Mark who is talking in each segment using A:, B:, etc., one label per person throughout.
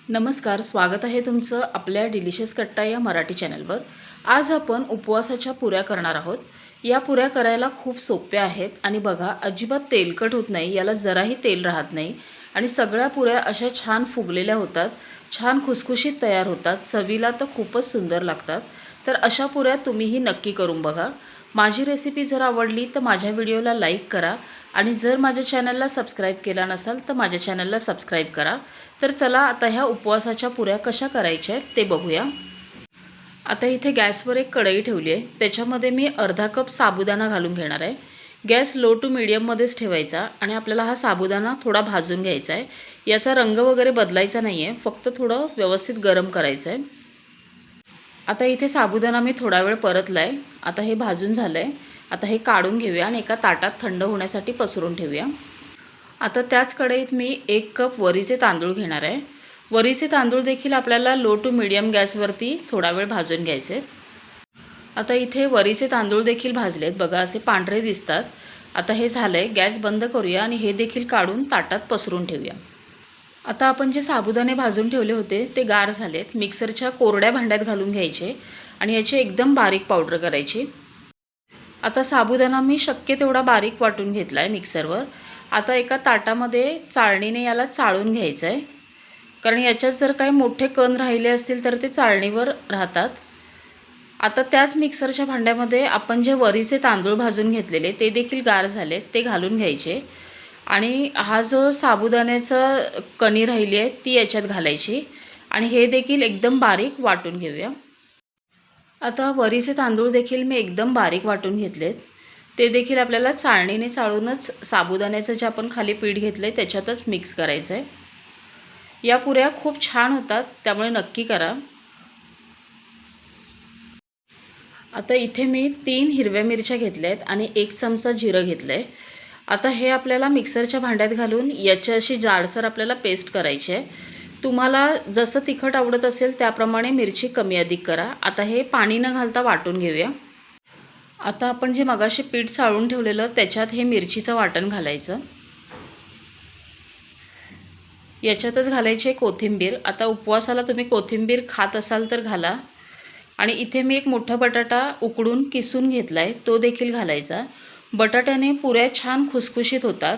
A: नमस्कार, स्वागत आहे तुमचं आपल्या डिलिशियस कट्टा या मराठी चॅनलवर। आज आपण उपवासाच्या पुऱ्या करणार आहोत। या पुऱ्या करायला खूप सोप्या आहेत आणि बघा अजिबात तेलकट होत नाही, याला जराही तेल राहत नाही आणि सगळ्या पुऱ्या अशा छान फुगलेल्या होतात, छान खुसखुशीत तयार होतात, चवीला तर खूपच सुंदर लागतात। तर अशा पुऱ्या तुम्हीही नक्की करून बघा। माझी रेसिपी जर आवडली तर माझ्या व्हिडिओला लाईक करा आणि जर माझ्या चॅनलला सबस्क्राईब केला नसेल तर माझ्या चॅनलला सबस्क्राईब करा। तर चला आता ह्या उपवासाच्या पुऱ्या कशा करायच्या आहेत ते बघूया। आता इथे गॅसवर एक कढई ठेवली आहे, त्याच्यामध्ये मी अर्धा कप साबुदाणा घालून घेणार आहे। गॅस लो टू मीडियममध्येच ठेवायचा आणि आपल्याला हा साबुदाणा थोडा भाजून घ्यायचा आहे। याचा रंग वगैरे बदलायचा नाही आहे, फक्त थोडं व्यवस्थित गरम करायचं आहे। आता इथे साबुदाणा मी थोडा वेळ परतला आहे। आता हे भाजून झालं आहे। आता हे काढून घेऊया आणि एका ताटात थंड होण्यासाठी पसरून ठेवूया। आता त्याच कढईत मी 1 कप वरीचे तांदूळ घेणार आहे। वरीचे तांदूळ देखील आपल्याला लो टू मीडियम गॅसवरती थोडा वेळ भाजून घ्यायचे। आता इथे वरीचे तांदूळ देखील भाजलेत, बघा असे पांढरे दिसतात। आता हे झालंय, गॅस बंद करूया आणि हे देखील काढून ताटात पसरून ठेवूया। आता आपण जे साबुदाणे भाजून ठेवले होते ते गार झालेत, मिक्सरच्या कोरड्या भांड्यात घालून घ्यायचे आणि याची एकदम बारीक पावडर करायची। आता साबुदाणा मी शक्य तेवढा बारीक वाटून घेतला आहे मिक्सरवर। आता एका ताटामध्ये चाळणीने याला चाळून घ्यायचं आहे, कारण याच्यात जर काही मोठे कण राहिले असतील तर ते चाळणीवर राहतात। आता त्याच मिक्सरच्या भांड्यामध्ये आपण जे वरीचे तांदूळ भाजून घेतलेले ते देखील गार झाले ते घालून घ्यायचे आणि हा जो साबुदाण्याचा कणी राहिली आहे ती याच्यात घालायची आणि हे देखील एकदम बारीक वाटून घेऊया। आता वरीचे तांदूळ देखील मी एकदम बारीक वाटून घेतलेत, ते देखील आपल्याला चाळणीने चाळूनच साबुदाण्याचं जे आपण खाली पीठ घेतलंय त्याच्यातच मिक्स करायचं आहे। या पुऱ्या खूप छान होतात, त्यामुळे नक्की करा। आता इथे मी 3 हिरव्या मिरच्या घेतल्यात आणि 1 चमचा जिरं घेतलंय। आता हे आपल्याला मिक्सरच्या भांड्यात घालून याची अशी जाडसर आपल्याला पेस्ट करायची आहे। तुम्हाला जसं तिखट आवडत असेल त्याप्रमाणे मिरची कमी अधिक करा। आता हे पाणी न घालता वाटून घेऊया। आता आपण जे मगाशी पीठ चाळून ठेवलेलं त्याच्यात हे मिरचीचं वाटण घालायचं। याच्यातच घालायची कोथिंबीर। आता उपवासाला तुम्ही कोथिंबीर खात असाल तर घाला। आणि इथे मी एक मोठा बटाटा उकडून किसून घेतलाय, तो देखील घालायचा। बटाट्याने पुऱ्या छान खुसखुशीत होतात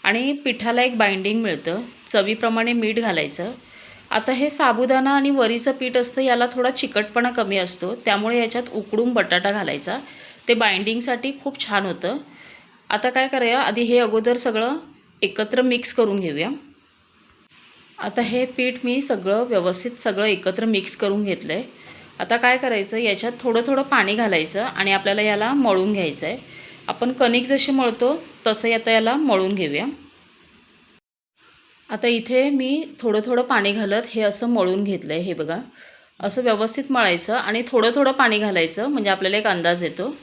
A: आणि पिठाला एक बाइंडिंग मिळतं। चवीप्रमाणे मीठ घालायचं। आता हे साबुदाणा आणि वरीचं पीठ असतं, याला थोडा चिकटपणा कमी असतो, त्यामुळे याच्यात उकडून बटाटा घालायचा, ते बाइंडिंगसाठी खूप छान होतं। आता काय करूया, आधी हे अगोदर सगळं एकत्र मिक्स करून घेऊया। आता हे पीठ मी सगळं व्यवस्थित एकत्र मिक्स करून घेतलंय। आता काय करायचं, याच्यात थोडं थोडं पाणी घालायचं आणि आपल्याला याला मळून घ्यायचं आहे। आपण कणिक जशी मळतो तसं आता याला मळून घेऊया। आता इथे मी थोडं थोडं पाणी घालत हे असं मळून घेतलंय। हे बघा, असं व्यवस्थित मळायचं आणि थोडं थोडं पाणी घालायचं, म्हणजे आपल्याला एक अंदाज येतो।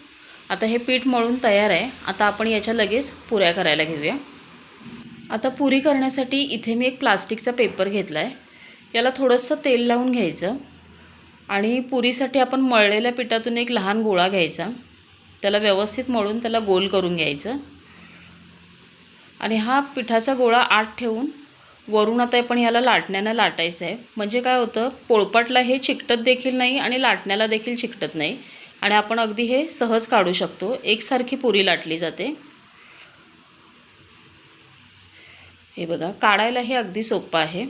A: आता हे पीठ मळून तयार आहे। आता आपण याच्या लगेच पुऱ्या करायला घेऊया। आता पुरी करण्यासाठी इथे मी एक प्लास्टिकचा पेपर घेतलाय, याला थोडंसं तेल लावून घ्यायचं आणि पुरीसाठी आपण मळलेल्या पिठातून एक लहान गोळा घ्यायचा, त्याला व्यवस्थित मळून त्याला गोल करून घ्यायचं आणि हा पिठाचा गोळा आत ठेवून वरून आता आपण याला लाटण्यानं लाटायचं आहे। म्हणजे काय होतं, पोळपाटला हे चिकटत देखील नाही आणि लाटण्याला देखील चिकटत नाही आणि आपण अगदी हे सहज काढू शकतो। एकसारखी पुरी लाटली जाते। हे बघा, काढायला हे अगदी सोपं आहे,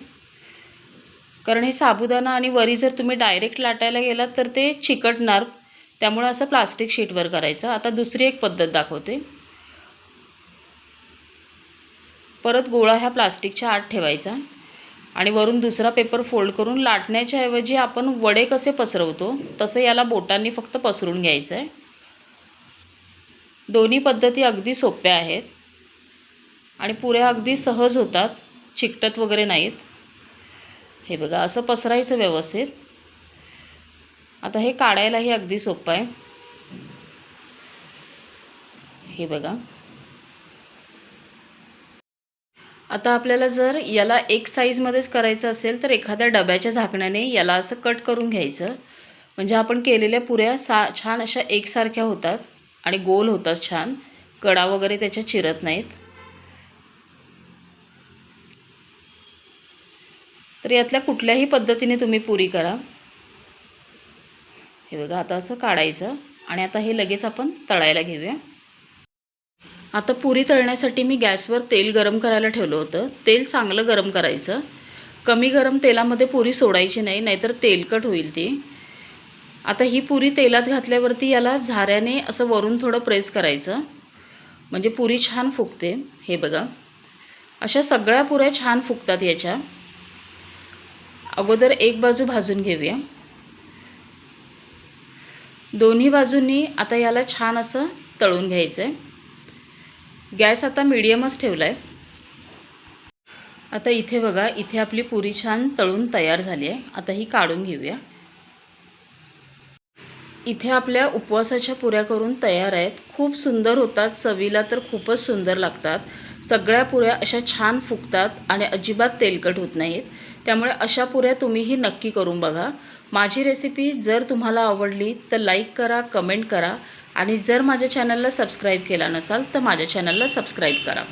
A: कारण हे साबुदाणा आणि वरी जर तुम्ही डायरेक्ट लाटायला गेलात तर ते चिकटणार, त्यामुळे असं प्लास्टिक शीटवर करायचं। आता दुसरी एक पद्धत दाखवते। परत गोळा ह्या प्लास्टिकच्या आत ठेवायचा आणि वरून दुसरा पेपर फोल्ड करून लाटण्याच्या ऐवजी आपण वडे कसे पसरवतो तसे याला बोटांनी फक्त पसरून घ्यायचं आहे। दोन्ही पद्धती अगदी सोप्या आहेत आणि पुऱ्या अगदी सहज होतात, चिकटत वगैरे नाहीत। हे बघा, असं पसरायचं व्यवस्थित। आता हे काढायलाही अगदी सोपं आहे। हे बघा, आता आपल्याला जर याला एक साईजमध्येच करायचं असेल तर एखाद्या डब्याच्या झाकण्याने याला असं कट करून घ्यायचं, म्हणजे आपण केलेल्या पुऱ्या छान अशा एकसारख्या होतात आणि गोल होतात छान, कडा वगैरे त्याच्या चिरत नाहीत। तर यातल्या कुठल्याही पद्धतीने तुम्ही पुरी करा। हे बघा आता असं काढायचं आणि आता हे लगेच आपण तळायला घेऊया। आता पुरी तळण्यासाठी मी गॅसवर तेल गरम करायला ठेवलं होतं। तेल चांगलं गरम करायचं, कमी गरम तेलामध्ये पुरी सोडायची नाही, नाहीतर तेलकट होईल ती। आता ही पुरी तेलात घातल्यावरती याला झाऱ्याने असं वरून थोडं प्रेस करायचं, म्हणजे पुरी छान फुगते। हे बघा अशा सगळ्या पुऱ्या छान फुगतात याच्या। अगोदर एक बाजू भाजून घेऊया, दोन्ही बाजूंनी आता याला छान असं तळून घ्यायचं आहे। गॅस आता मीडियमच ठेवला आहे। आता इथे बघा, इथे आपली पुरी छान तळून तयार झाली आहे। आता ही काढून घेऊया। इथे आपल्या उपवासाच्या पुऱ्या करून तयार आहेत। खूप सुंदर होतात, चवीला तर खूपच सुंदर लागतात। सगळ्या पुऱ्या अशा छान फुगतात आणि अजिबात तेलकट होत नाहीत। त्यामुळे अशा पुऱ्या तुम्हीही नक्की करून बघा। माझी रेसिपी जर तुम्हाला आवडली तर लाईक करा, कमेंट करा आणि जर माझ्या चॅनलला सबस्क्राईब केला नसाल तर माझ्या चॅनलला सबस्क्राईब करा।